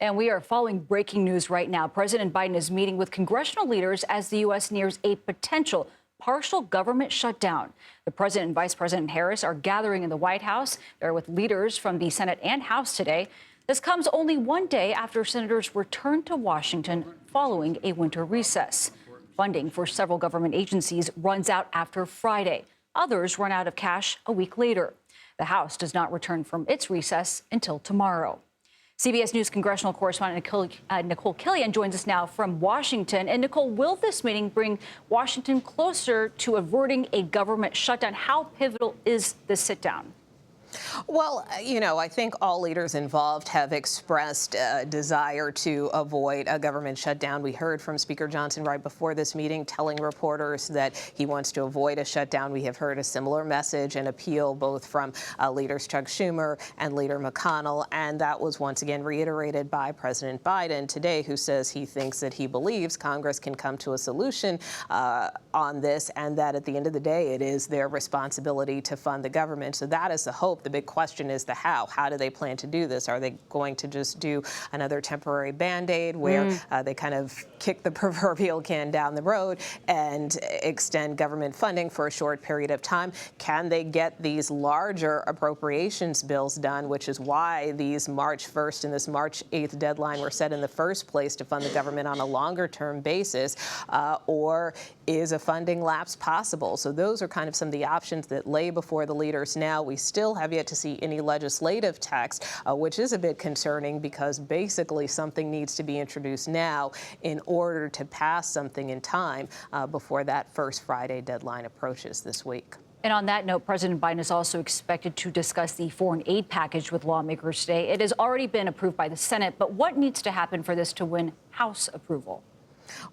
And we are following breaking news right now. President Biden is meeting with congressional leaders as the U.S. nears a potential partial government shutdown. The president and Vice President Harris are gathering in the White House. They're with leaders from the Senate and House today. This comes only one day after senators returned to Washington following a winter recess. Funding for several government agencies runs out after Friday. Others run out of cash a week later. The House does not return from its recess until tomorrow. CBS News congressional correspondent Nikole Killion joins us now from Washington. And Nikole, will this meeting bring Washington closer to averting a government shutdown? How pivotal is this sit-down? Well, I think all leaders involved have expressed a desire to avoid a government shutdown. We heard from Speaker Johnson right before this meeting telling reporters that he wants to avoid a shutdown. We have heard a similar message and appeal both from leaders Chuck Schumer and Leader McConnell. And that was once again reiterated by President Biden today, who says he thinks that he believes Congress can come to a solution on this, and that at the end of the day, it is their responsibility to fund the government. So that is the hope. The big question is the how. How do they plan to do this? Are they going to just do another temporary Band-Aid where they kind of kick the proverbial can down the road and extend government funding for a short period of time? Can they get these larger appropriations bills done, which is why these March 1st and this March 8th deadline were set in the first place to fund the government on a longer-term basis, or is a funding lapse possible? So those are kind of some of the options that lay before the leaders now. We still have yet to see any legislative text, which is a bit concerning because basically something needs to be introduced now in order to pass something in time before that first Friday deadline approaches this week. And on that note, President Biden is also expected to discuss the foreign aid package with lawmakers today. It has already been approved by the Senate, but what needs to happen for this to win House approval?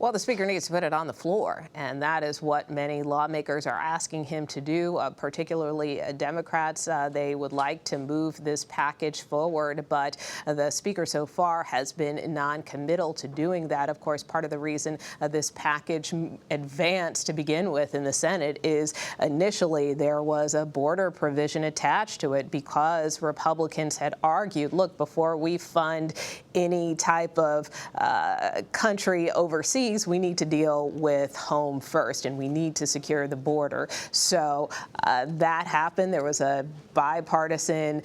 Well, the Speaker needs to put it on the floor, and that is what many lawmakers are asking him to do, particularly Democrats. They would like to move this package forward, but the Speaker so far has been non-committal to doing that. Of course, part of the reason this package advanced to begin with in the Senate is initially there was a border provision attached to it because Republicans had argued, look, before we fund any type of country overseas, we need to deal with home first, and we need to secure the border. So that happened. There was a bipartisan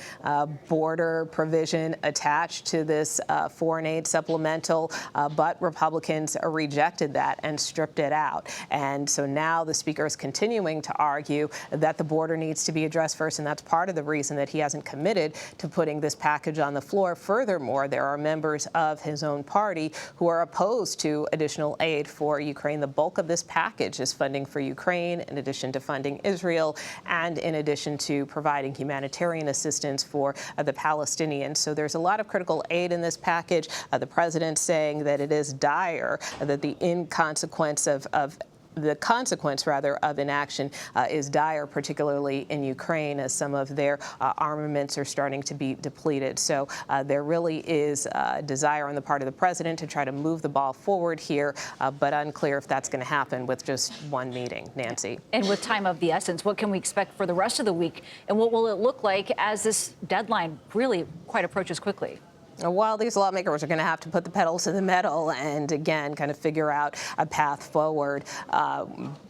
border provision attached to this foreign aid supplemental, but Republicans rejected that and stripped it out. And so now the Speaker is continuing to argue that the border needs to be addressed first, and that's part of the reason that he hasn't committed to putting this package on the floor. Furthermore, there are members of his own party who are opposed to additional aid for Ukraine. The bulk of this package is funding for Ukraine, in addition to funding Israel, and in addition to providing humanitarian assistance for the Palestinians. So there's a lot of critical aid in this package. The president saying that it is dire, that the consequence of inaction is dire, particularly in Ukraine, as some of their armaments are starting to be depleted. So there really is a desire on the part of the president to try to move the ball forward here, but unclear if that's going to happen with just one meeting. Nancy. And with time of the essence, what can we expect for the rest of the week? And what will it look like as this deadline really quite approaches quickly? Well, these lawmakers are going to have to put the pedal to the metal and, again, kind of figure out a path forward,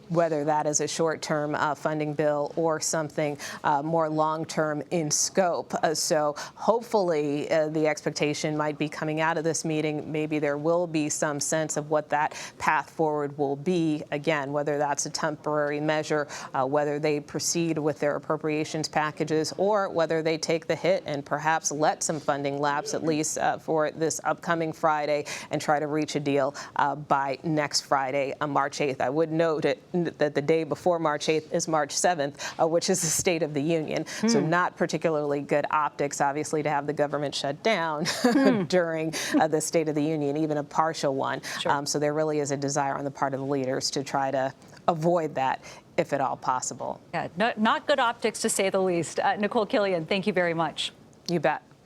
whether that is a short-term funding bill or something more long-term in scope. So hopefully the expectation might be coming out of this meeting, maybe there will be some sense of what that path forward will be. Again, whether that's a temporary measure, whether they proceed with their appropriations packages, or whether they take the hit and perhaps let some funding lapse, at least for this upcoming Friday, and try to reach a deal by next Friday, March 8th. I would note that the day before March 8th is March 7th, which is the State of the Union. So not particularly good optics, obviously, to have the government shut down during the State of the Union, even a partial one. Sure. So there really is a desire on the part of the leaders to try to avoid that, if at all possible. Yeah, not good optics, to say the least. Nikole Killion, thank you very much. You bet.